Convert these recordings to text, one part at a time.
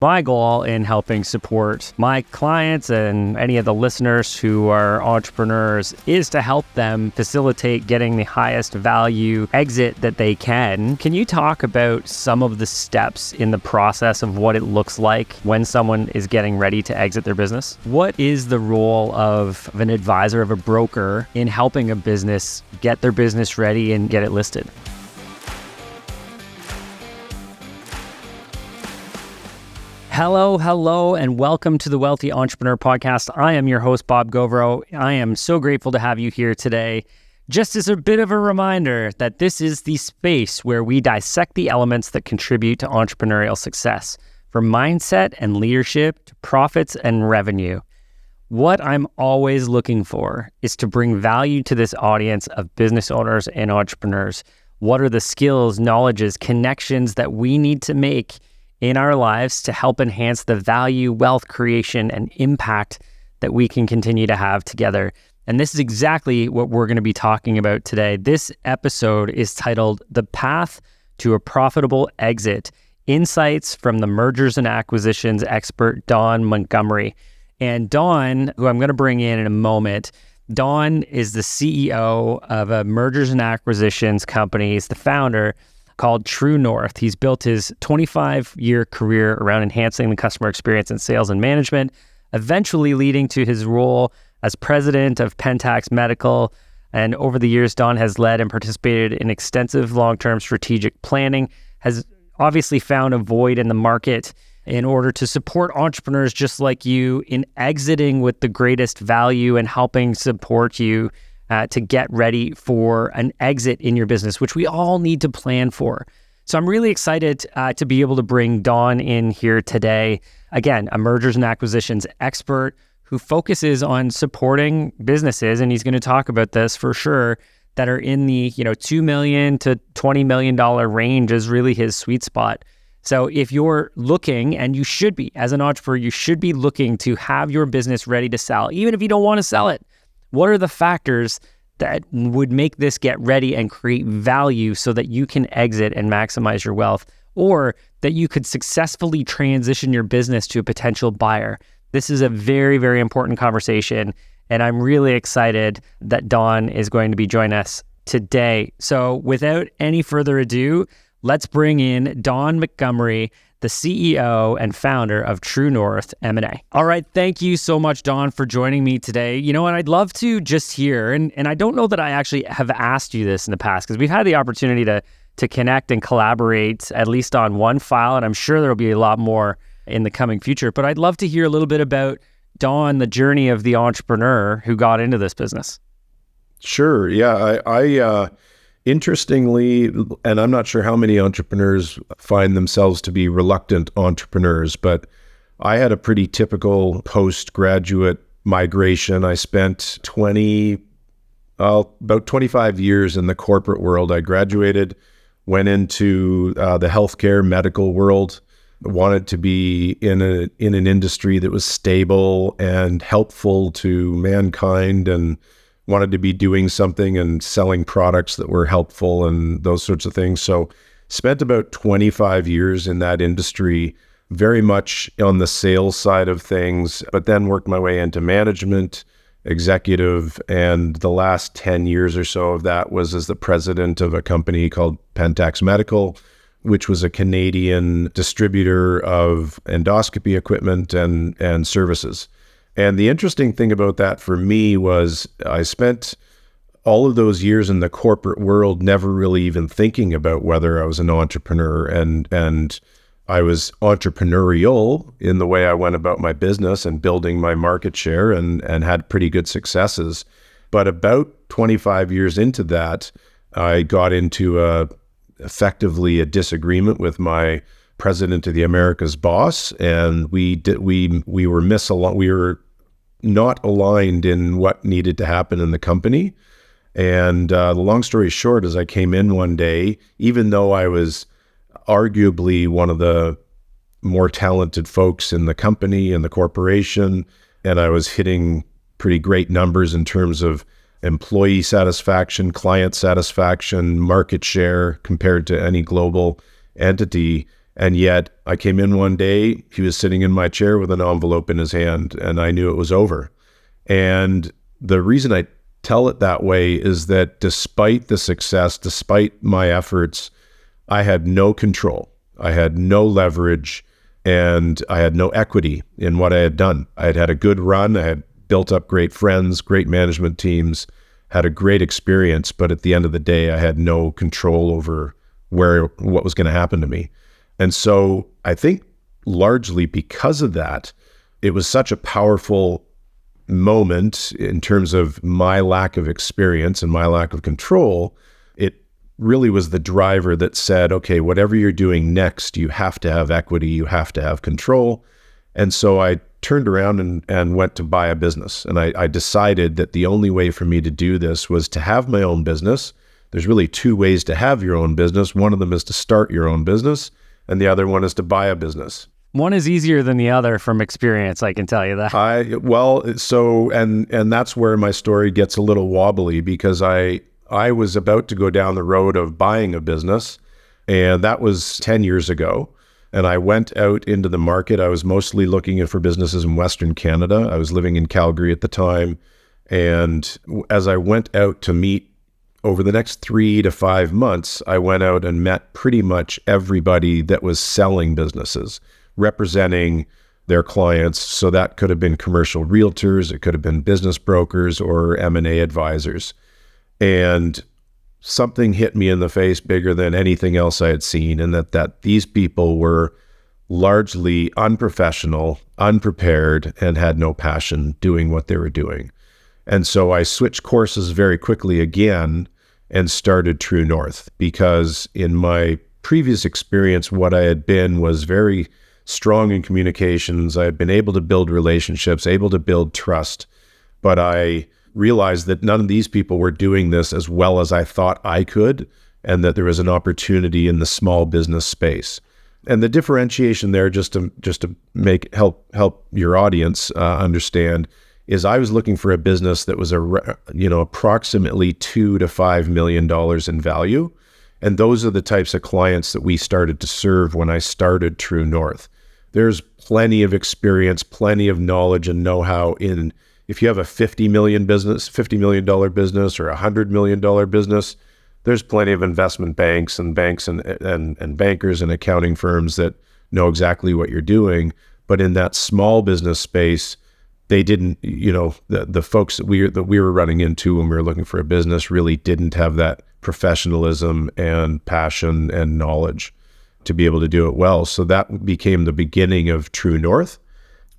My goal in helping support my clients and any of the listeners who are entrepreneurs is to help them facilitate getting the highest value exit that they can. Can you talk about some of the steps in the process of what it looks like when someone is getting ready to exit their business? What is the role of an advisor, of a broker, in helping a business get their business ready and get it listed? Hello, and welcome to the Wealthy Entrepreneur Podcast. I am your host, Bob Gauvreau. I am so grateful to have you here today. Just as a bit of a reminder that this is the space where we dissect the elements that contribute to entrepreneurial success, from mindset and leadership to profits and revenue. What I'm always looking for is to bring value to this audience of business owners and entrepreneurs. What are the skills, knowledges, connections that we need to make in our lives to help enhance the value, wealth creation, and impact that we can continue to have together? And this is exactly what we're going to be talking about today. This episode is titled The Path to a Profitable Exit: Insights from the Mergers and Acquisitions expert, Don Montgomery. And Don, who I'm going to bring in a moment, Don is the CEO of a mergers and acquisitions company. He's the founder, called True North. He's built his 25-year career around enhancing the customer experience in sales and management, eventually leading to his role as president of Pentax Medical. And over the years, Don has led and participated in extensive long-term strategic planning, has obviously found a void in the market in order to support entrepreneurs just like you in exiting with the greatest value and helping support you to get ready for an exit in your business, which we all need to plan for. So I'm really excited to be able to bring Don in here today. Again, a mergers and acquisitions expert who focuses on supporting businesses, and he's going to talk about this for sure, that are in the $2 million to $20 million range is really his sweet spot. So if you're looking, and you should be, as an entrepreneur, you should be looking to have your business ready to sell, even if you don't want to sell it. What are the factors that would make this get ready and create value so that you can exit and maximize your wealth, or that you could successfully transition your business to a potential buyer? This is a very, very important conversation, and I'm really excited that Don is going to be joining us today. So without any further ado, let's bring in Don Montgomery, the CEO and founder of True North M&A. All right, thank you so much, Don, for joining me today. And I'd love to just hear, and I don't know that I actually have asked you this in the past, because we've had the opportunity to connect and collaborate at least on one file, and I'm sure there'll be a lot more in the coming future. But I'd love to hear a little bit about Don, the journey of the entrepreneur who got into this business. Sure. Yeah. I interestingly, and I'm not sure how many entrepreneurs find themselves to be reluctant entrepreneurs, but I had a pretty typical postgraduate migration. I spent about 25 years in the corporate world. I graduated, went into the healthcare medical world, wanted to be in an industry that was stable and helpful to mankind, and wanted to be doing something and selling products that were helpful and those sorts of things. So spent about 25 years in that industry, very much on the sales side of things, but then worked my way into management, executive, and the last 10 years or so of that was as the president of a company called Pentax Medical, which was a Canadian distributor of endoscopy equipment and services. And the interesting thing about that for me was I spent all of those years in the corporate world never really even thinking about whether I was an entrepreneur, and I was entrepreneurial in the way I went about my business and building my market share and had pretty good successes. But about 25 years into that, I got into effectively a disagreement with my president of the Americas boss, and we were not aligned in what needed to happen in the company. And the long story short is I came in one day, even though I was arguably one of the more talented folks in the company and the corporation, and I was hitting pretty great numbers in terms of employee satisfaction, client satisfaction, market share compared to any global entity. And yet I came in one day, he was sitting in my chair with an envelope in his hand, and I knew it was over. And the reason I tell it that way is that despite the success, despite my efforts, I had no control. I had no leverage, and I had no equity in what I had done. I had had a good run. I had built up great friends, great management teams, had a great experience, but at the end of the day, I had no control over what was going to happen to me. And so I think largely because of that, it was such a powerful moment in terms of my lack of experience and my lack of control. It really was the driver that said, okay, whatever you're doing next, you have to have equity, you have to have control. And so I turned around and went to buy a business. And I decided that the only way for me to do this was to have my own business. There's really two ways to have your own business. One of them is to start your own business, and the other one is to buy a business. One is easier than the other from experience, I can tell you that. And that's where my story gets a little wobbly, because I was about to go down the road of buying a business, and that was 10 years ago. And I went out into the market. I was mostly looking for businesses in Western Canada. I was living in Calgary at the time. And as I went out to meet over the next 3 to 5 months, I went out and met pretty much everybody that was selling businesses, representing their clients. So that could have been commercial realtors, it could have been business brokers or M&A advisors. And something hit me in the face bigger than anything else I had seen, and that these people were largely unprofessional, unprepared, and had no passion doing what they were doing. And so I switched courses very quickly again and started True North, because in my previous experience, what I had been was very strong in communications. I had been able to build relationships, able to build trust, but I realized that none of these people were doing this as well as I thought I could, and that there was an opportunity in the small business space. And the differentiation there, just to help your audience understand, is I was looking for a business that was approximately $2 to $5 million in value, and those are the types of clients that we started to serve when I started True North. There's plenty of experience, plenty of knowledge and know-how in. If you have a $50 million business or a $100 million business, there's plenty of investment banks and bankers and accounting firms that know exactly what you're doing. But in that small business space, they didn't, the folks that we were running into when we were looking for a business really didn't have that professionalism and passion and knowledge to be able to do it well. So that became the beginning of True North.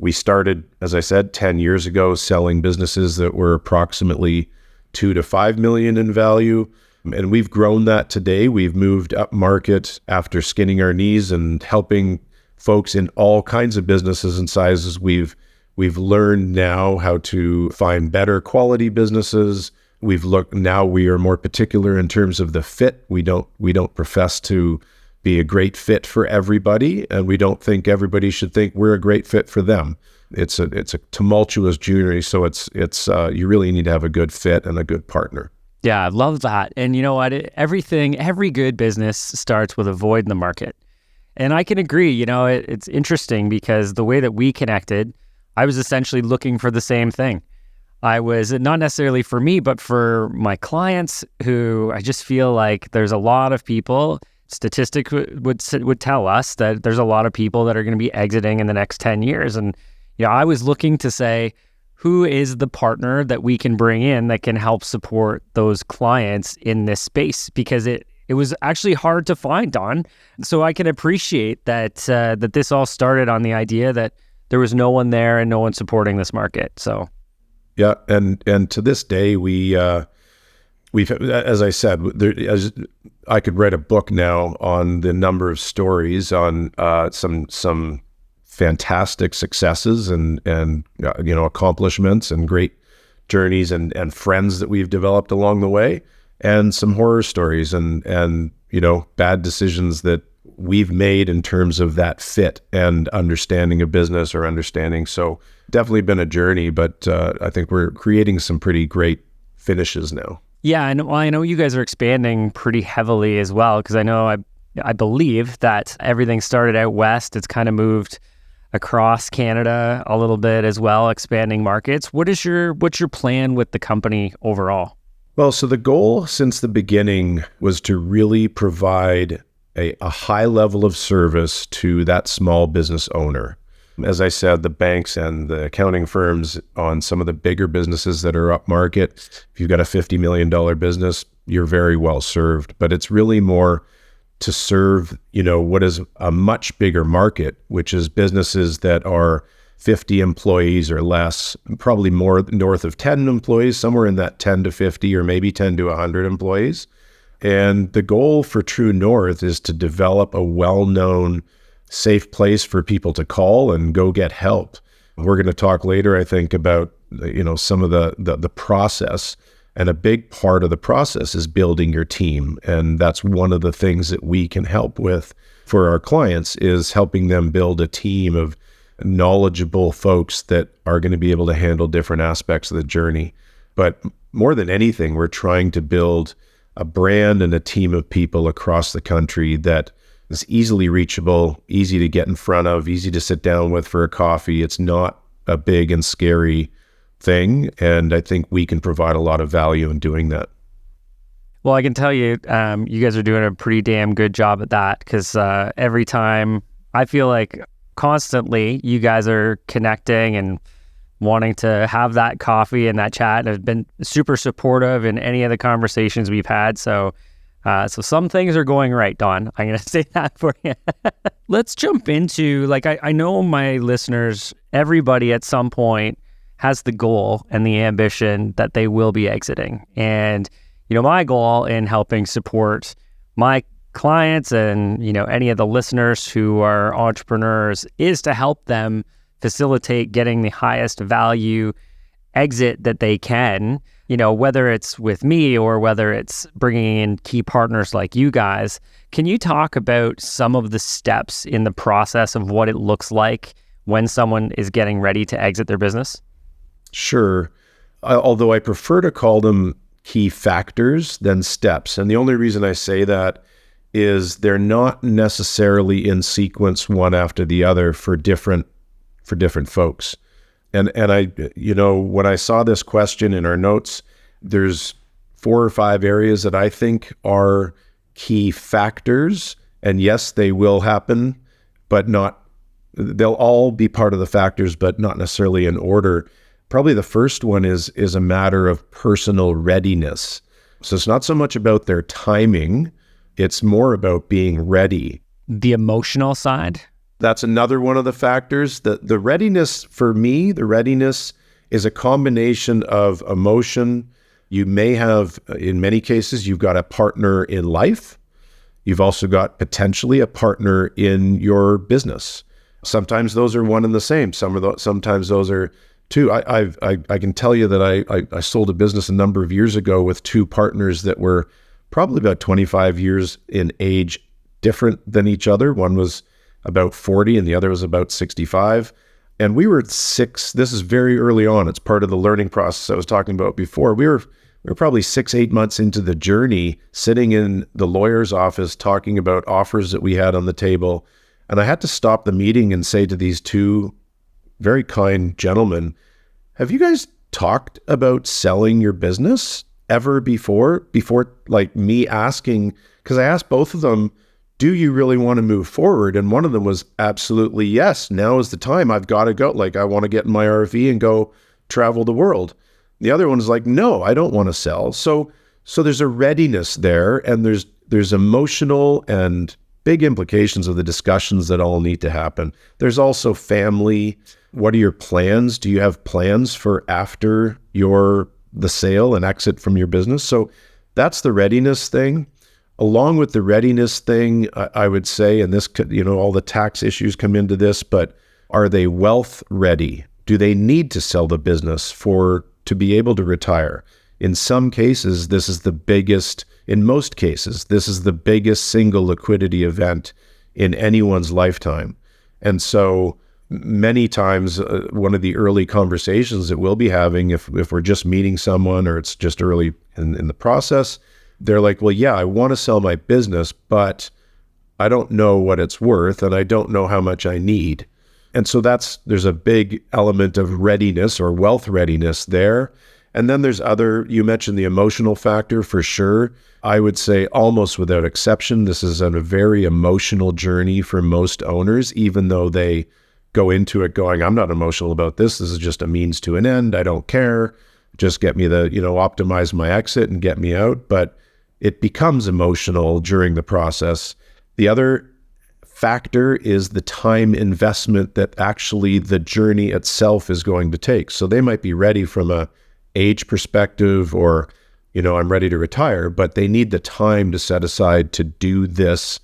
We started, as I said, 10 years ago, selling businesses that were approximately $2 to $5 million in value. And we've grown that today. We've moved up market after skinning our knees and helping folks in all kinds of businesses and sizes. We've learned now how to find better quality businesses. Now we are more particular in terms of the fit. We don't profess to be a great fit for everybody, and we don't think everybody should think we're a great fit for them. It's a tumultuous journey, so it's you really need to have a good fit and a good partner. Yeah, I love that. And you know what? Every good business starts with a void in the market. And I can agree, it's interesting because the way that we connected, I was essentially looking for the same thing. I was, not necessarily for me, but for my clients, who I just feel like there's a lot of people. Statistics would tell us that there's a lot of people that are going to be exiting in the next 10 years. And I was looking to say, who is the partner that we can bring in that can help support those clients in this space? Because it was actually hard to find, Don. So I can appreciate that this all started on the idea that there was no one there and no one supporting this market. So yeah, and to this day, we've, as I said, I could write a book now on the number of stories on some fantastic successes and accomplishments and great journeys and friends that we've developed along the way, and some horror stories and bad decisions that we've made in terms of that fit and understanding a business or understanding. So definitely been a journey, but I think we're creating some pretty great finishes now. Yeah, and I know you guys are expanding pretty heavily as well, because I know I believe that everything started out west. It's kind of moved across Canada a little bit as well, expanding markets. What's your plan with the company overall? Well, so the goal since the beginning was to really provide a high level of service to that small business owner. As I said, the banks and the accounting firms on some of the bigger businesses that are up market, if you've got a $50 million business, you're very well served. But it's really more to serve, what is a much bigger market, which is businesses that are 50 employees or less, probably more north of 10 employees, somewhere in that 10 to 50 or maybe 10 to 100 employees. And the goal for True North is to develop a well-known, safe place for people to call and go get help. We're going to talk later, I think, about some of the process. And a big part of the process is building your team. And that's one of the things that we can help with for our clients, is helping them build a team of knowledgeable folks that are going to be able to handle different aspects of the journey. But more than anything, we're trying to build a brand and a team of people across the country that is easily reachable, easy to get in front of, easy to sit down with for a coffee. It's not a big and scary thing. And I think we can provide a lot of value in doing that. Well, I can tell you, you guys are doing a pretty damn good job at that, because every time I feel like constantly you guys are connecting and wanting to have that coffee and that chat, and have been super supportive in any of the conversations we've had. So some things are going right, Don. I'm going to say that for you. Let's jump into, I know my listeners, everybody at some point has the goal and the ambition that they will be exiting. And, my goal in helping support my clients and, any of the listeners who are entrepreneurs is to help them facilitate getting the highest value exit that they can, whether it's with me or whether it's bringing in key partners like you guys. Can you talk about some of the steps in the process of what it looks like when someone is getting ready to exit their business? Sure. Although I prefer to call them key factors than steps. And the only reason I say that is they're not necessarily in sequence one after the other for different folks. And I, when I saw this question in our notes, there's 4 or 5 areas that I think are key factors. And yes, they will happen, but they'll all be part of the factors, but not necessarily in order. Probably the first one is a matter of personal readiness. So it's not so much about their timing, it's more about being ready. The emotional side? That's another one of the factors. The readiness, for me, the readiness is a combination of emotion. You may have, in many cases, you've got a partner in life. You've also got potentially a partner in your business. Sometimes those are one and the same. Sometimes those are two. I can tell you that I sold a business a number of years ago with 2 partners that were probably about 25 years in age different than each other. One was about 40 and the other was about 65. And we were 6, this is very early on. It's part of the learning process I was talking about before. We were probably 6-8 months into the journey, sitting in the lawyer's office talking about offers that we had on the table. And I had to stop the meeting and say to these 2 very kind gentlemen, have you guys talked about selling your business ever before like me asking? Because I asked both of them, do you really want to move forward? And one of them was absolutely yes. Now is the time. I've got to go. I want to get in my RV and go travel the world. The other one is like, no, I don't want to sell. So there's a readiness there, and there's emotional and big implications of the discussions that all need to happen. There's also family. What are your plans? Do you have plans for after the sale and exit from your business? So that's the readiness thing. Along with the readiness thing, I would say, and this, all the tax issues come into this, but are they wealth ready? Do they need to sell the business to be able to retire? In some cases, in most cases, this is the biggest single liquidity event in anyone's lifetime. And so many times, one of the early conversations that we'll be having, if we're just meeting someone or it's just early in the process, they're like, well, yeah, I want to sell my business, but I don't know what it's worth, and I don't know how much I need. And so there's a big element of readiness or wealth readiness there. And then there's you mentioned the emotional factor for sure. I would say almost without exception, this is a very emotional journey for most owners, even though they go into it going, I'm not emotional about this. This is just a means to an end. I don't care. Just get me optimize my exit and get me out. But it becomes emotional during the process. The other factor is the time investment that actually the journey itself is going to take. So they might be ready from a age perspective or, I'm ready to retire, but they need the time to set aside to do this.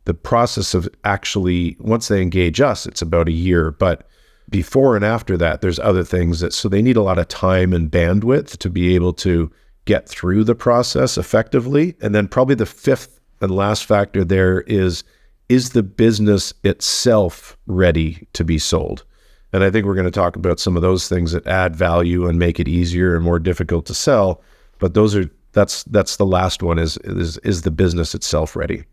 The process of actually, once they engage us, it's about a year, but before and after that, there's other things so they need a lot of time and bandwidth to be able to get through the process effectively. And then probably the fifth and last factor there is the business itself ready to be sold? And I think we're going to talk about some of those things that add value and make it easier and more difficult to sell. But that's the last one is the business itself ready?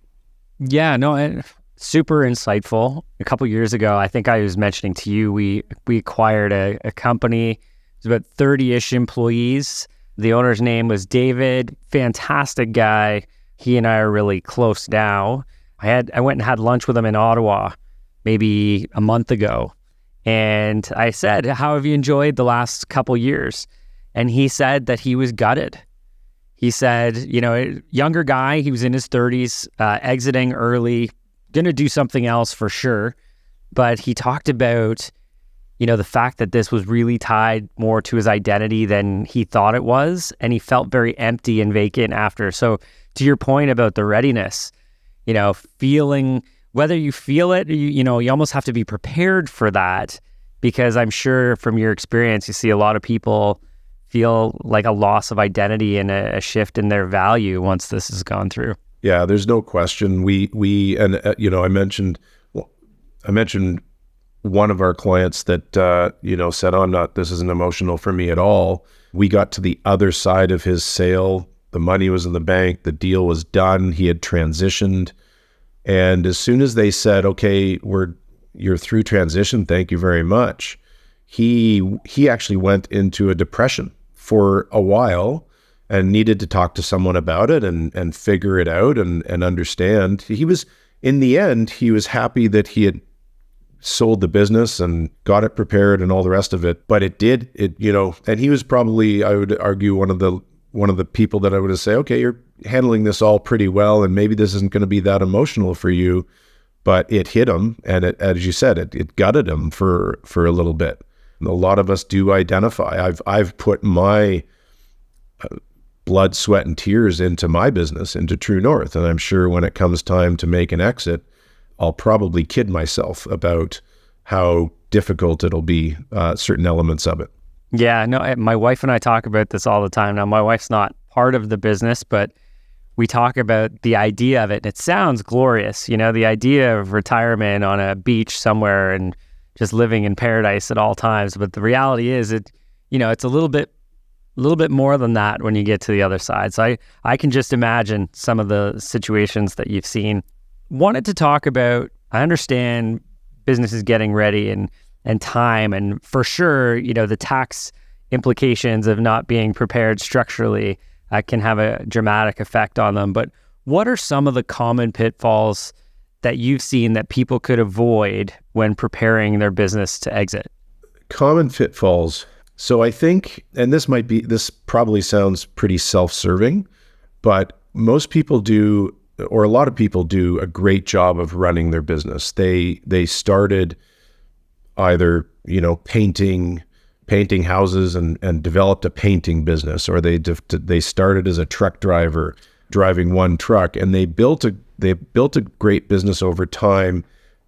Yeah, no, super insightful. A couple of years ago, I think I was mentioning to you, we acquired a company. It was about 30-ish employees. The owner's name was David, fantastic guy. He and I are really close now. I went and had lunch with him in Ottawa maybe a month ago. And I said, how have you enjoyed the last couple years? And he said that he was gutted. He said, younger guy, he was in his 30s, exiting early, going to do something else for sure. But he talked about, the fact that this was really tied more to his identity than he thought it was. And he felt very empty and vacant after. So to your point about the readiness, feeling, whether you feel it, you almost have to be prepared for that, because I'm sure from your experience, you see a lot of people feel like a loss of identity and a shift in their value once this has gone through. Yeah, there's no question. I mentioned one of our clients that, said, this isn't emotional for me at all. We got to the other side of his sale. The money was in the bank. The deal was done. He had transitioned. And as soon as they said, okay, you're through transition, thank you very much, he actually went into a depression for a while and needed to talk to someone about it and figure it out and understand. In the end, he was happy that he had sold the business and got it prepared and all the rest of it. But and he was probably, I would argue, one of the people that I would say, okay, you're handling this all pretty well, and maybe this isn't going to be that emotional for you, but it hit him, and as you said, it gutted him for a little bit. And a lot of us do identify. I've put my blood, sweat, and tears into my business, into True North, and I'm sure when it comes time to make an exit, I'll probably kid myself about how difficult it'll be, certain elements of it. Yeah, no, my wife and I talk about this all the time. Now, my wife's not part of the business, but we talk about the idea of it. It sounds glorious, the idea of retirement on a beach somewhere and just living in paradise at all times. But the reality is it's a little bit more than that when you get to the other side. So I can just imagine some of the situations that you've seen. Wanted to talk about, I understand business is getting ready and time, and for sure, the tax implications of not being prepared structurally can have a dramatic effect on them. But what are some of the common pitfalls that you've seen that people could avoid when preparing their business to exit? Common pitfalls. So I think, and this probably sounds pretty self-serving, but most people do, or a lot of people do, a great job of running their business. They started either, painting houses and developed a painting business, or they started as a truck driver driving one truck, and they built a great business over time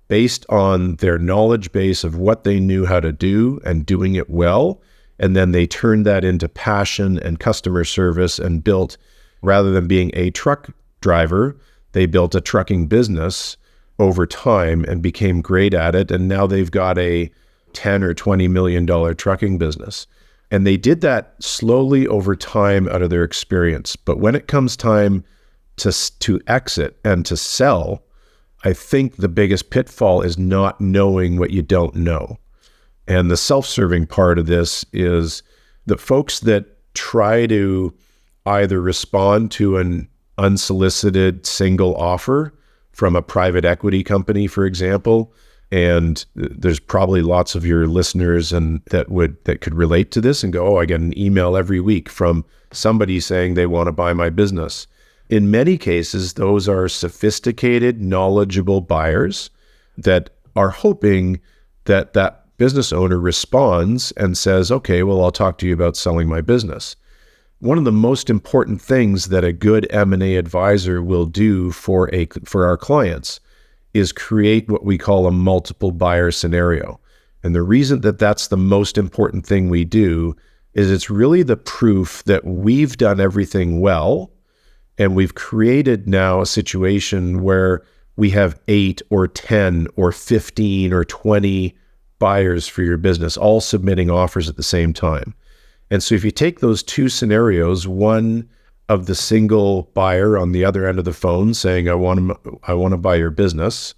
based on their knowledge base of what they knew how to do and doing it well. And then they turned that into passion and customer service and built, rather than being a truck driver, they built a trucking business over time and became great at it. And now they've got a $10 or $20 million trucking business. And they did that slowly over time out of their experience. But when it comes time to exit and to sell, I think the biggest pitfall is not knowing what you don't know. And the self-serving part of this is the folks that try to either respond to an unsolicited single offer from a private equity company, for example, and there's probably lots of your listeners and that could relate to this and go, oh, I get an email every week from somebody saying they want to buy my business. In many cases, those are sophisticated, knowledgeable buyers that are hoping that that business owner responds and says, okay, well, I'll talk to you about selling my business. One of the most important things that a good M&A advisor will do for our clients is create what we call a multiple buyer scenario. And the reason that that's the most important thing we do is it's really the proof that we've done everything well, and we've created now a situation where we have 8 or 10 or 15 or 20 buyers for your business, all submitting offers at the same time. And so if you take those two scenarios, one of the single buyer on the other end of the phone saying, I want to buy your business,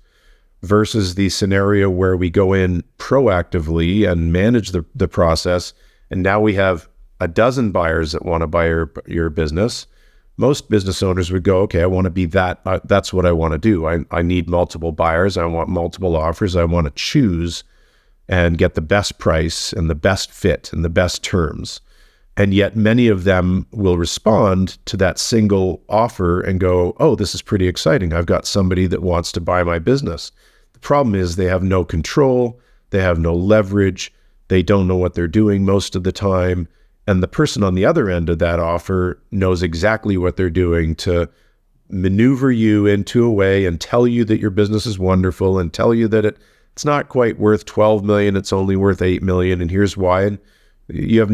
versus the scenario where we go in proactively and manage the process, and now we have a dozen buyers that want to buy your business. Most business owners would go, okay, I want to be that. That's what I want to do. I need multiple buyers. I want multiple offers. I want to choose and get the best price and the best fit and the best terms. And yet many of them will respond to that single offer and go, oh, this is pretty exciting. I've got somebody that wants to buy my business. The problem is they have no control. They have no leverage. They don't know what they're doing most of the time. And the person on the other end of that offer knows exactly what they're doing to maneuver you into a way and tell you that your business is wonderful and tell you that it's not quite worth 12 million, it's only worth 8 million, and here's why. And you have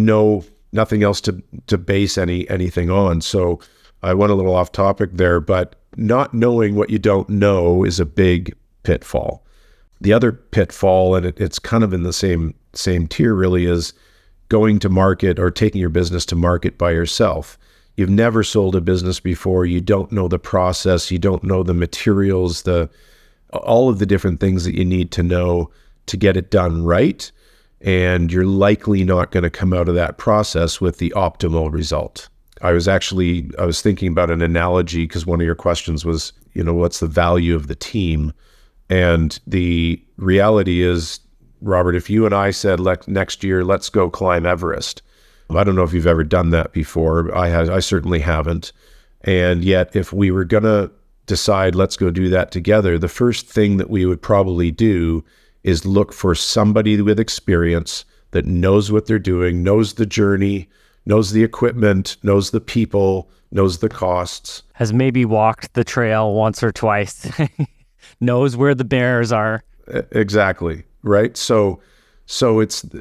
nothing else to base anything on. So I went a little off topic there, but not knowing what you don't know is a big pitfall. The other pitfall, and it's kind of in the same tier really, is going to market or taking your business to market by yourself. You've never sold a business before. You don't know the process. You don't know the materials, all of the different things that you need to know to get it done right. And you're likely not going to come out of that process with the optimal result. I was thinking about an analogy because one of your questions was, what's the value of the team? And the reality is, Robert, if you and I said next year, let's go climb Everest. I don't know if you've ever done that before. I certainly haven't. And yet, if we were going to decide, let's go do that together, the first thing that we would probably do is look for somebody with experience that knows what they're doing, knows the journey, knows the equipment, knows the people, knows the costs. Has maybe walked the trail once or twice, knows where the bears are. Exactly. Right. So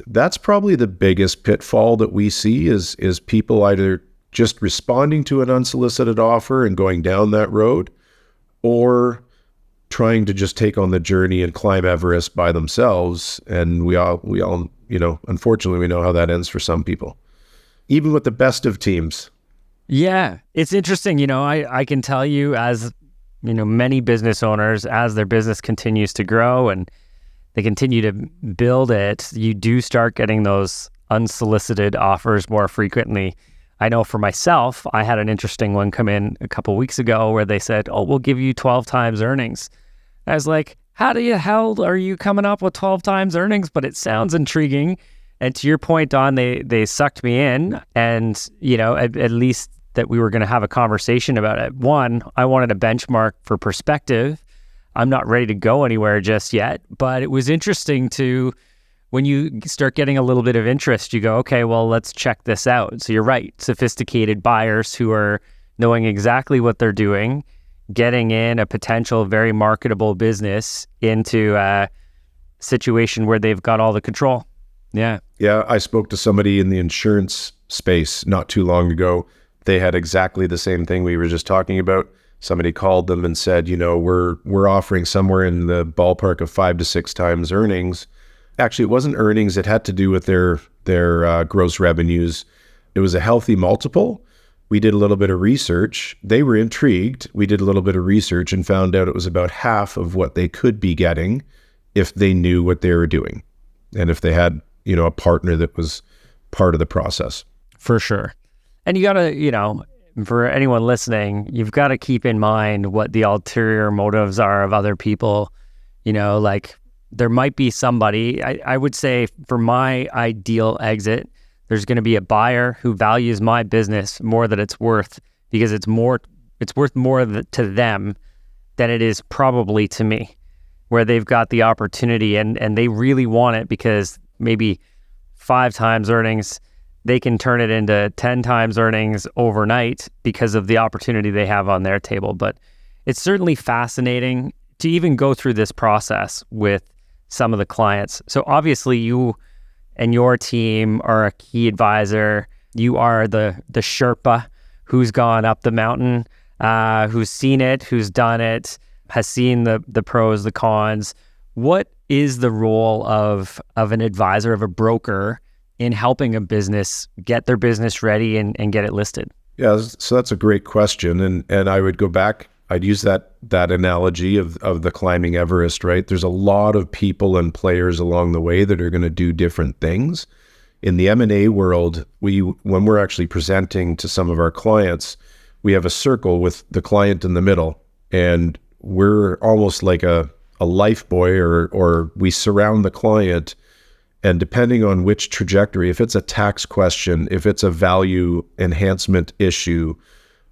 that's probably the biggest pitfall that we see is people either just responding to an unsolicited offer and going down that road, or trying to just take on the journey and climb Everest by themselves. And we all, unfortunately, we know how that ends for some people, even with the best of teams. Yeah, it's interesting. I can tell you, as many business owners, as their business continues to grow and they continue to build it, you do start getting those unsolicited offers more frequently. I know for myself, I had an interesting one come in a couple of weeks ago where they said, oh, we'll give you 12 times earnings. I was like, how the hell are you coming up with 12 times earnings? But it sounds intriguing. And to your point, Don, they sucked me in, and, at least that we were going to have a conversation about it. One, I wanted a benchmark for perspective. I'm not ready to go anywhere just yet, but it was interesting when you start getting a little bit of interest, you go, okay, well, let's check this out. So you're right. Sophisticated buyers who are knowing exactly what they're doing, getting in a potential very marketable business into a situation where they've got all the control. Yeah. Yeah. I spoke to somebody in the insurance space not too long ago. They had exactly the same thing we were just talking about. Somebody called them and said, we're offering somewhere in the ballpark of 5 to 6 times earnings. Actually, it wasn't earnings. It had to do with their gross revenues. It was a healthy multiple, We did a little bit of research. They were intrigued. We did a little bit of research and found out it was about half of what they could be getting if they knew what they were doing and if they had, a partner that was part of the process. For sure. And you got to, for anyone listening, you've got to keep in mind what the ulterior motives are of other people. Like there might be somebody, I would say for my ideal exit, there's going to be a buyer who values my business more than it's worth, because it's worth more to them than it is probably to me, where they've got the opportunity and they really want it because maybe 5 times earnings, they can turn it into 10 times earnings overnight because of the opportunity they have on their table. But it's certainly fascinating to even go through this process with some of the clients. So obviously you and your team are a key advisor. You are the Sherpa who's gone up the mountain, who's seen it, who's done it, has seen the pros, the cons. What is the role of an advisor, of a broker, in helping a business get their business ready and get it listed? Yeah, so that's a great question. And I would go back, I'd use that analogy of the climbing Everest, right? There's a lot of people and players along the way that are going to do different things. In the M&A world, when we're actually presenting to some of our clients, we have a circle with the client in the middle, and we're almost like a life boy, or we surround the client. And depending on which trajectory, if it's a tax question, if it's a value enhancement issue,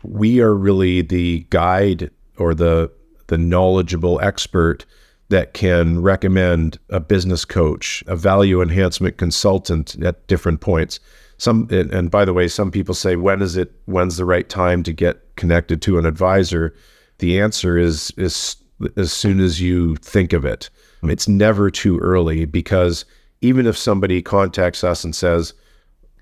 we are really the guide or the knowledgeable expert that can recommend a business coach, a value enhancement consultant at different points. And by the way, some people say, when's the right time to get connected to an advisor? The answer is as soon as you think of it. It's never too early, because even if somebody contacts us and says,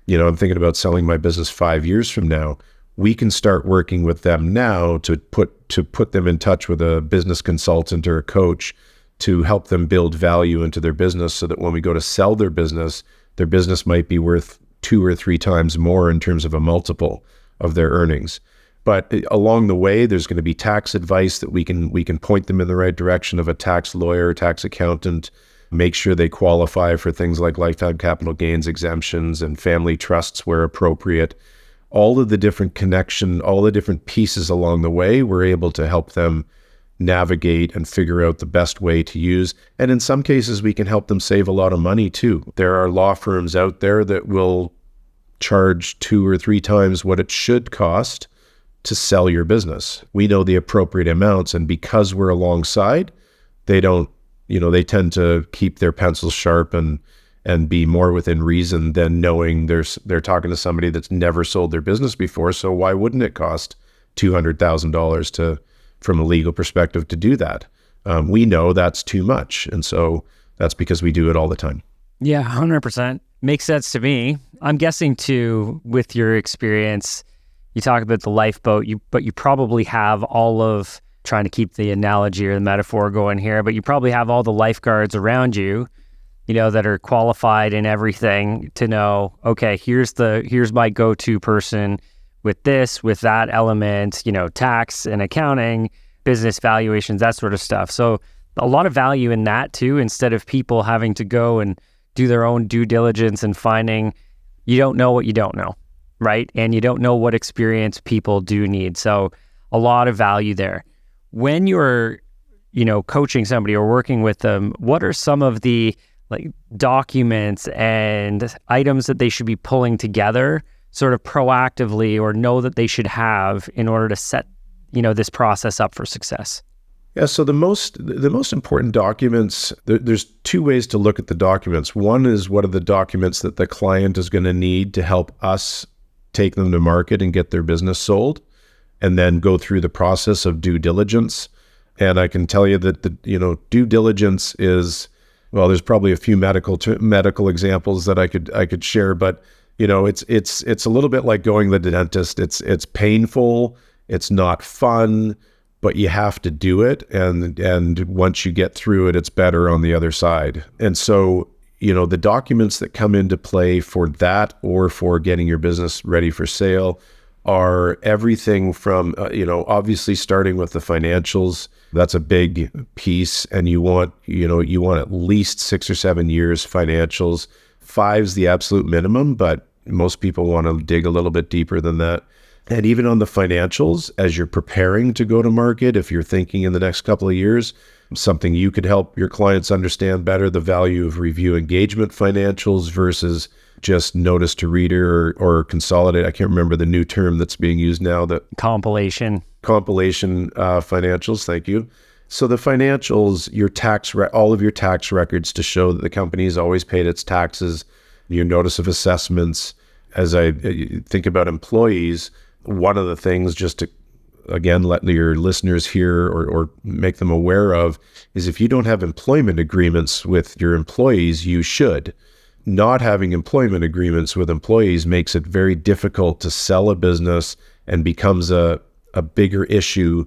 I'm thinking about selling my business 5 years from now, we can start working with them now to put them in touch with a business consultant or a coach to help them build value into their business, so that when we go to sell their business might be worth 2 or 3 times more in terms of a multiple of their earnings. But along the way, there's going to be tax advice that we can point them in the right direction of a tax lawyer, tax accountant, make sure they qualify for things like lifetime capital gains exemptions and family trusts where appropriate. All of the different all the different pieces along the way, we're able to help them navigate and figure out the best way to use. And in some cases, we can help them save a lot of money too. There are law firms out there that will charge 2 or 3 times what it should cost to sell your business. We know the appropriate amounts, and because we're alongside, they tend to keep their pencils sharp and be more within reason than knowing they're talking to somebody that's never sold their business before. So why wouldn't it cost $200,000 from a legal perspective to do that? We know that's too much. And so that's because we do it all the time. Yeah, 100%. Makes sense to me. I'm guessing too, with your experience, you talk about the lifeboat, but you probably have all of, trying to keep the analogy or the metaphor going here, but you probably have all the lifeguards around you, that are qualified in everything to know, okay, here's my go-to person with that element, tax and accounting, business valuations, that sort of stuff. So a lot of value in that too, instead of people having to go and do their own due diligence and finding you don't know what you don't know, right? And you don't know what experience people do need. So a lot of value there. When you're, coaching somebody or working with them, what are some of the documents and items that they should be pulling together sort of proactively, or know that they should have in order to set, this process up for success? Yeah, so the most important documents, there's 2 ways to look at the documents. One is, what are the documents that the client is going to need to help us take them to market and get their business sold, and then go through the process of due diligence. And I can tell you that the due diligence is, well, there's probably a few medical examples that I could share, but it's a little bit like going to the dentist. It's painful, it's not fun, but you have to do it. And once you get through it, it's better on the other side. And so, the documents that come into play for that, or for getting your business ready for sale, are everything from, obviously starting with the financials. That's a big piece. And you want at least 6 or 7 years financials. 5's the absolute minimum, but most people want to dig a little bit deeper than that. And even on the financials, as you're preparing to go to market, if you're thinking in the next couple of years, something you could help your clients understand better, the value of review engagement financials versus just notice to reader or consolidate. I can't remember the new term that's being used now. That Compilation financials. Thank you. So the financials, your all of your tax records to show that the company has always paid its taxes, your notice of assessments. As I think about employees, one of the things, just to again let your listeners hear or make them aware of, is if you don't have employment agreements with your employees, you should. Not having employment agreements with employees makes it very difficult to sell a business and becomes a bigger issue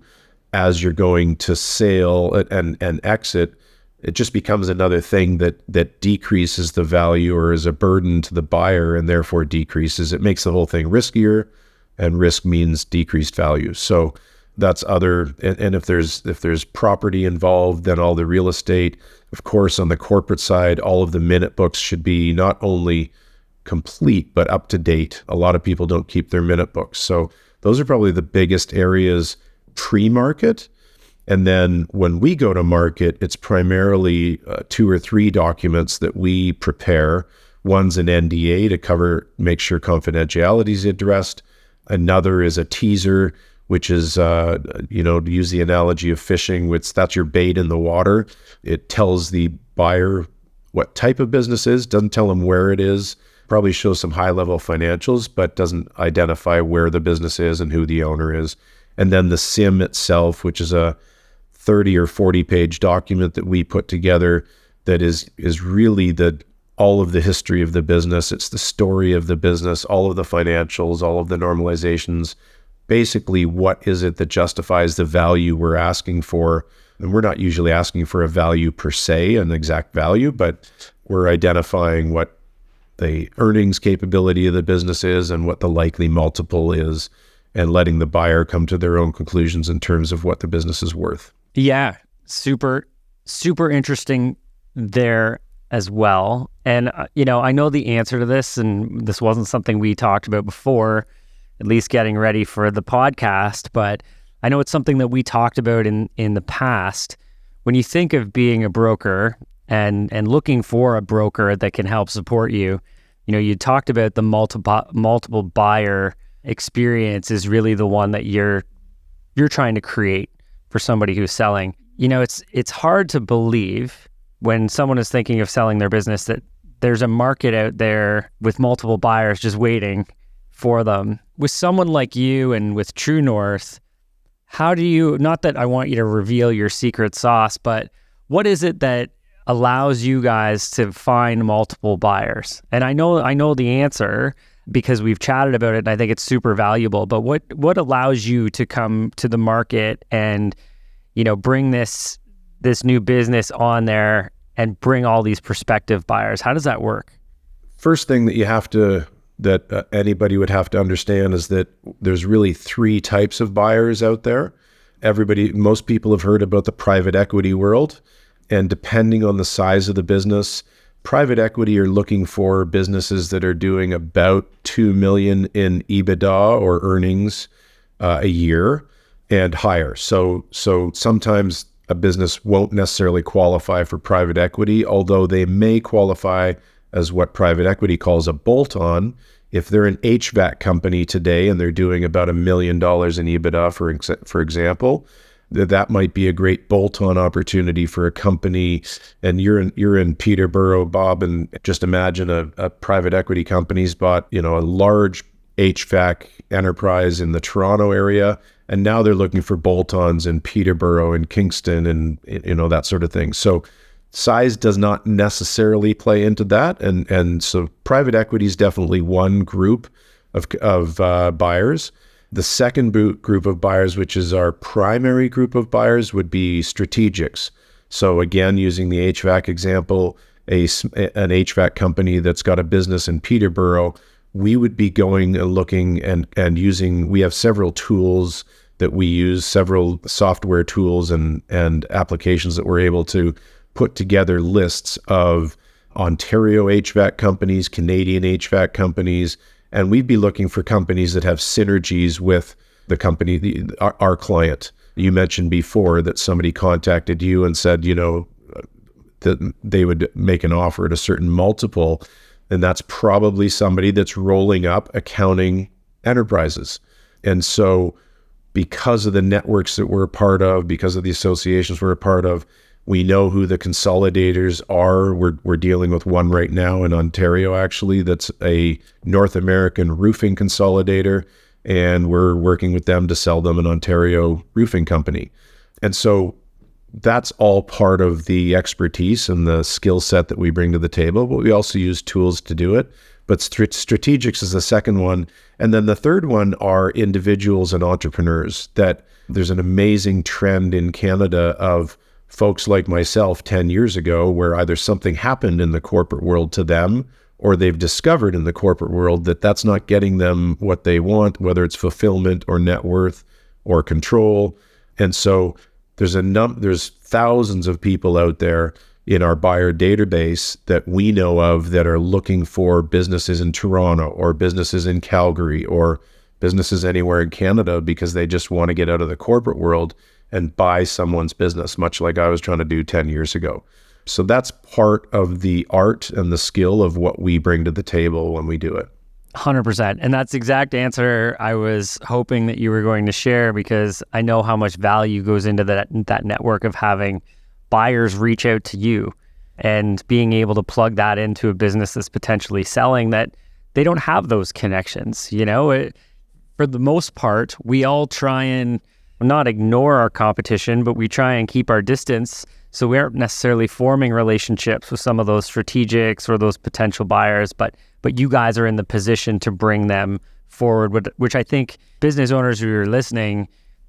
as you're going to sale and exit. It just becomes another thing that decreases the value or is a burden to the buyer and therefore decreases. It makes the whole thing riskier, and risk means decreased value. So that's other, and if there's property involved, then all the real estate. Of course, on the corporate side, all of the minute books should be not only complete, but up to date. A lot of people don't keep their minute books. So those are probably the biggest areas pre-market. And then when we go to market, it's primarily 2 or 3 documents that we prepare. One's an NDA to make sure confidentiality is addressed. Another is a teaser, which is, to use the analogy of fishing, that's your bait in the water. It tells the buyer what type of business is, doesn't tell them where it is, probably shows some high-level financials, but doesn't identify where the business is and who the owner is. And then the SIM itself, which is a 30 or 40-page document that we put together that is really all of the history of the business. It's the story of the business, all of the financials, all of the normalizations. Basically, what is it that justifies the value we're asking for? And we're not usually asking for a value per se, an exact value, but we're identifying what the earnings capability of the business is and what the likely multiple is, and letting the buyer come to their own conclusions in terms of what the business is worth. Yeah, super, super interesting there as well. And, I know the answer to this, and this wasn't something we talked about before, at least getting ready for the podcast, but I know it's something that we talked about in the past. When you think of being a broker and looking for a broker that can help support you, you talked about the multiple buyer experience is really the one that you're trying to create for somebody who's selling. It's hard to believe when someone is thinking of selling their business that there's a market out there with multiple buyers just waiting for them. With someone like you and with True North, how do you, not that I want you to reveal your secret sauce, but what is it that allows you guys to find multiple buyers? And I know the answer because we've chatted about it and I think it's super valuable, but what allows you to come to the market and, bring this new business on there and bring all these prospective buyers? How does that work? First thing that anybody would have to understand is that there's really 3 types of buyers out there. Most people have heard about the private equity world, and depending on the size of the business, private equity are looking for businesses that are doing about $2 million in EBITDA or earnings a year and higher. So sometimes a business won't necessarily qualify for private equity, although they may qualify as what private equity calls a bolt-on. If they're an HVAC company today and they're doing about $1 million in EBITDA, for example, that might be a great bolt-on opportunity for a company. And you're in Peterborough, Bob, and just imagine a private equity company's bought a large HVAC enterprise in the Toronto area, and now they're looking for bolt-ons in Peterborough and Kingston and that sort of thing. So size does not necessarily play into that, and so private equity is definitely one group of buyers. The second group of buyers, which is our primary group of buyers, would be strategics. So again, using the HVAC example, an HVAC company that's got a business in Peterborough we would be going and looking and using, we have several tools that we use, several software tools and applications that we're able to put together lists of Ontario HVAC companies, Canadian HVAC companies, and we'd be looking for companies that have synergies with the company, our client. You mentioned before that somebody contacted you and said, that they would make an offer at a certain multiple, and that's probably somebody that's rolling up accounting enterprises. And so because of the networks that we're a part of, because of the associations we're a part of, we know who the consolidators are. We're dealing with one right now in Ontario, actually, that's a North American roofing consolidator, and we're working with them to sell them an Ontario roofing company. And so that's all part of the expertise and the skill set that we bring to the table, but we also use tools to do it. But strategics is the second one. And then the third one are individuals and entrepreneurs. That there's an amazing trend in Canada of folks like myself 10 years ago, where either something happened in the corporate world to them, or they've discovered in the corporate world that that's not getting them what they want, whether it's fulfillment or net worth or control. And so there's thousands of people out there in our buyer database that we know of that are looking for businesses in Toronto or businesses in Calgary or businesses anywhere in Canada because they just want to get out of the corporate world and buy someone's business, much like I was trying to do 10 years ago. So that's part of the art and the skill of what we bring to the table when we do it. 100%. And that's the exact answer I was hoping that you were going to share, because I know how much value goes into that network of having buyers reach out to you and being able to plug that into a business that's potentially selling that they don't have those connections. For the most part, we all try and not ignore our competition, but we try and keep our distance. So we aren't necessarily forming relationships with some of those strategics or those potential buyers, but you guys are in the position to bring them forward, which I think business owners who are listening,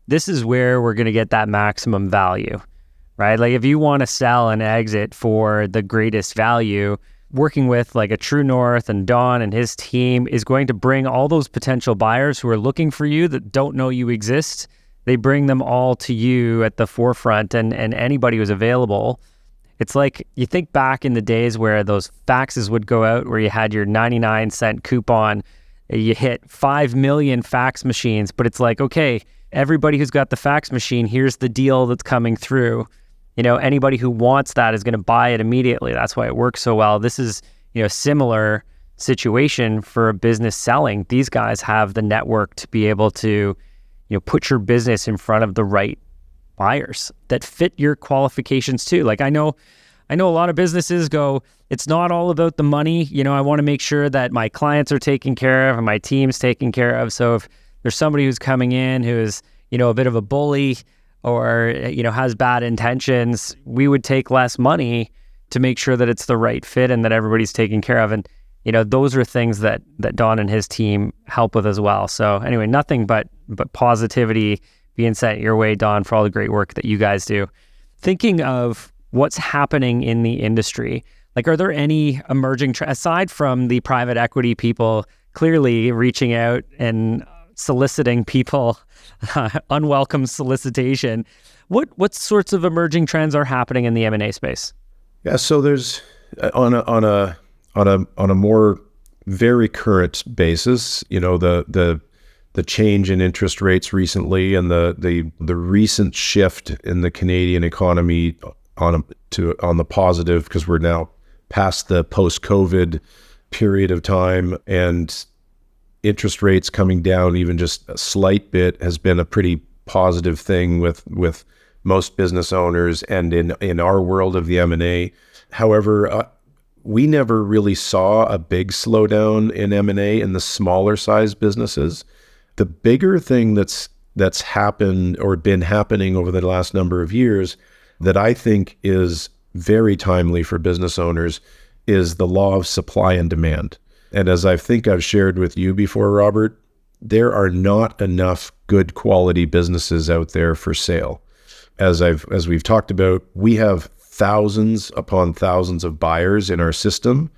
this is where we're going to get that maximum value, right? Like if you want to sell an exit for the greatest value, working with like a True North and Don and his team is going to bring all those potential buyers who are looking for you that don't know you exist. They bring them all to you at the forefront, and anybody who's available. It's like you think back in the days where those faxes would go out, where you had your 99-cent coupon, you hit 5 million fax machines, but it's like, okay, everybody who's got the fax machine, here's the deal that's coming through. Anybody who wants that is going to buy it immediately. That's why it works so well. This is, similar situation for a business selling. These guys have the network to be able to put your business in front of the right buyers that fit your qualifications too. Like I know a lot of businesses go, it's not all about the money. I want to make sure that my clients are taken care of and my team's taken care of. So if there's somebody who's coming in who is, a bit of a bully or, has bad intentions, we would take less money to make sure that it's the right fit and that everybody's taken care of. And those are things that Don and his team help with as well. So anyway, nothing but positivity being sent your way, Don, for all the great work that you guys do. Thinking of what's happening in the industry, like are there any emerging aside from the private equity people clearly reaching out and soliciting people, unwelcome solicitation, what sorts of emerging trends are happening in the M&A space? Yeah, so there's on a more very current basis, the change in interest rates recently and the recent shift in the Canadian economy on the positive, because we're now past the post-COVID period of time, and interest rates coming down even just a slight bit has been a pretty positive thing with most business owners and in our world of the M&A. However, we never really saw a big slowdown in M&A in the smaller size businesses. The bigger thing that's happened or been happening over the last number of years that I think is very timely for business owners is the law of supply and demand. And as I think I've shared with you before, Robert, there are not enough good quality businesses out there for sale. As we've talked about, we have thousands upon thousands of buyers in our system,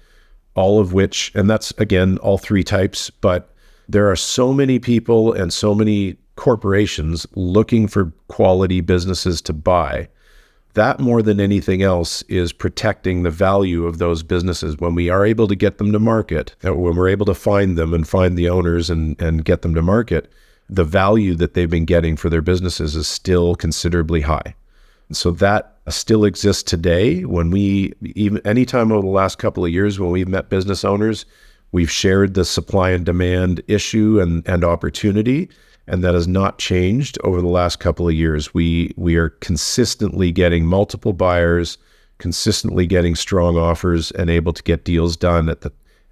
all of which, and that's again, all three types, but there are so many people and so many corporations looking for quality businesses to buy. That more than anything else is protecting the value of those businesses. When we are able to get them to market, when we're able to find them and find the owners and get them to market, the value that they've been getting for their businesses is still considerably high. So that still exists today. Anytime over the last couple of years when we've met business owners, we've shared the supply and demand issue and opportunity, and that has not changed over the last couple of years. We are consistently getting multiple buyers, consistently getting strong offers, and able to get deals done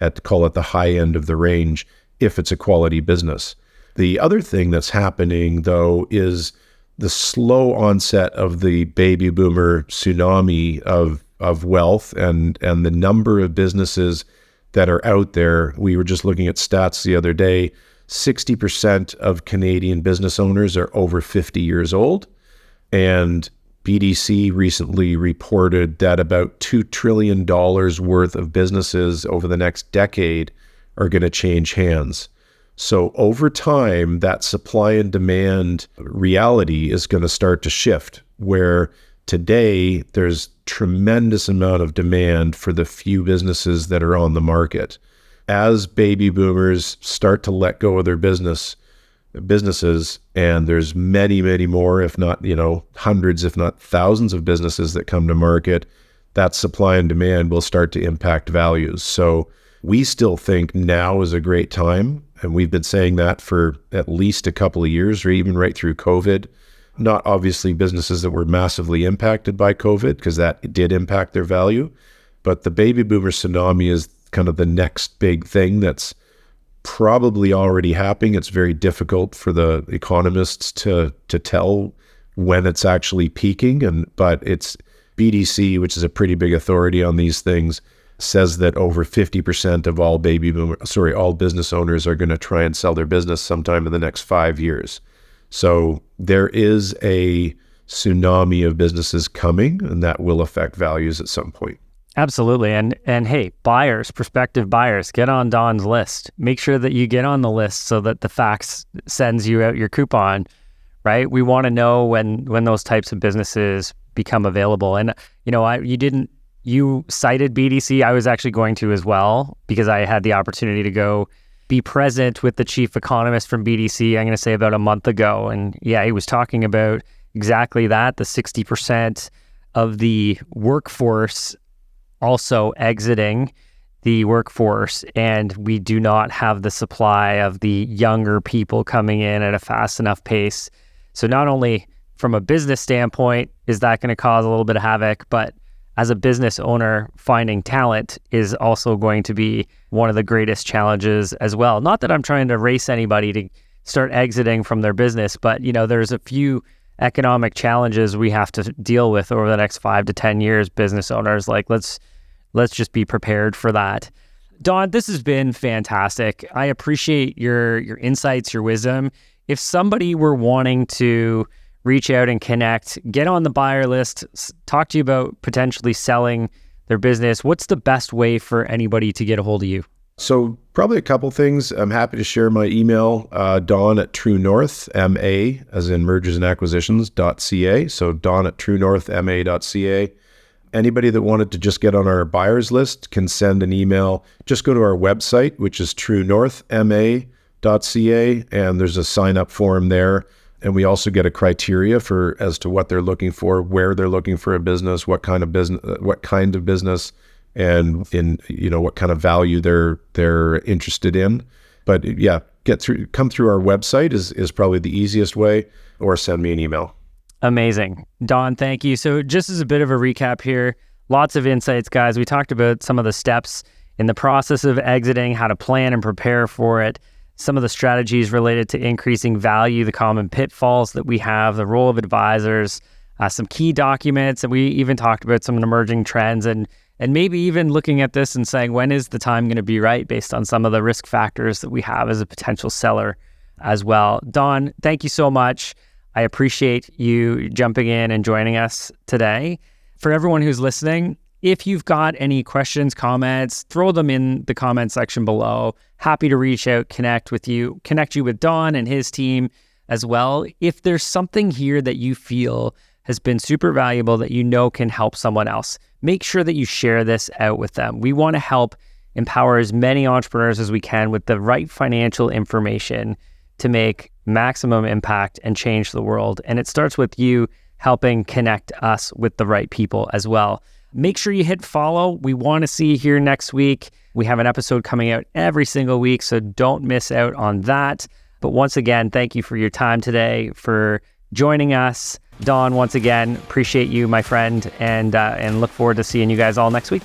at call it the high end of the range if it's a quality business. The other thing that's happening though is the slow onset of the baby boomer tsunami of wealth and the number of businesses that are out there. We were just looking at stats the other day. 60% of Canadian business owners are over 50 years old. And BDC recently reported that about $2 trillion worth of businesses over the next decade are going to change hands. So over time, that supply and demand reality is going to start to shift, where today there's tremendous amount of demand for the few businesses that are on the market. As baby boomers start to let go of their businesses, and there's many, many more, if not, hundreds, if not thousands of businesses that come to market, that supply and demand will start to impact values. So we still think now is a great time. And we've been saying that for at least a couple of years, or even right through COVID. Not obviously businesses that were massively impacted by COVID, because that did impact their value. But the baby boomer tsunami is kind of the next big thing that's probably already happening. It's very difficult for the economists to tell when it's actually peaking. But it's BDC, which is a pretty big authority on these things, says that over 50% of all all business owners are going to try and sell their business sometime in the next 5 years. So there is a tsunami of businesses coming, and that will affect values at some point. Absolutely. And hey, prospective buyers, get on Don's list. Make sure that you get on the list so that the fax sends you out your coupon, right? We want to know when those types of businesses become available. And you cited BDC. I was actually going to as well, because I had the opportunity to go be present with the chief economist from BDC, I'm going to say about a month ago. And yeah, he was talking about exactly that, the 60% of the workforce also exiting the workforce, and we do not have the supply of the younger people coming in at a fast enough pace. So not only from a business standpoint is that going to cause a little bit of havoc, but as a business owner, finding talent is also going to be one of the greatest challenges as well. Not that I'm trying to race anybody to start exiting from their business, but there's a few economic challenges we have to deal with over the next 5 to 10 years, business owners. Like, let's just be prepared for that. Don, this has been fantastic. I appreciate your insights, your wisdom. If somebody were wanting to reach out and connect, get on the buyer list, talk to you about potentially selling their business, what's the best way for anybody to get a hold of you? So probably a couple things. I'm happy to share my email, Don at True North M&A, as in mergers and acquisitions.ca. So Don at truenorthma.ca. Anybody that wanted to just get on our buyers list can send an email. Just go to our website, which is truenorthma.ca, and there's a sign up form there. And we also get a criteria as to what they're looking for, where they're looking for a business, what kind of business, and what kind of value they're interested in. But yeah, come through our website is probably the easiest way, or send me an email. Amazing. Don, thank you. So just as a bit of a recap here, lots of insights, guys. We talked about some of the steps in the process of exiting, how to plan and prepare for it, some of the strategies related to increasing value, the common pitfalls that we have, the role of advisors, some key documents, and we even talked about some emerging trends and maybe even looking at this and saying, when is the time going to be right based on some of the risk factors that we have as a potential seller as well. Don, thank you so much. I appreciate you jumping in and joining us today. For everyone who's listening, If you've got any questions, comments, throw them in the comment section below. Happy to reach out, connect you with Don and his team as well. If there's something here that you feel has been super valuable that you know can help someone else, make sure that you share this out with them. We want to help empower as many entrepreneurs as we can with the right financial information to make maximum impact and change the world. And it starts with you helping connect us with the right people as well. Make sure you hit follow. We want to see you here next week. We have an episode coming out every single week, so don't miss out on that. But once again, thank you for your time today, for joining us. Don, once again, appreciate you, my friend, and look forward to seeing you guys all next week.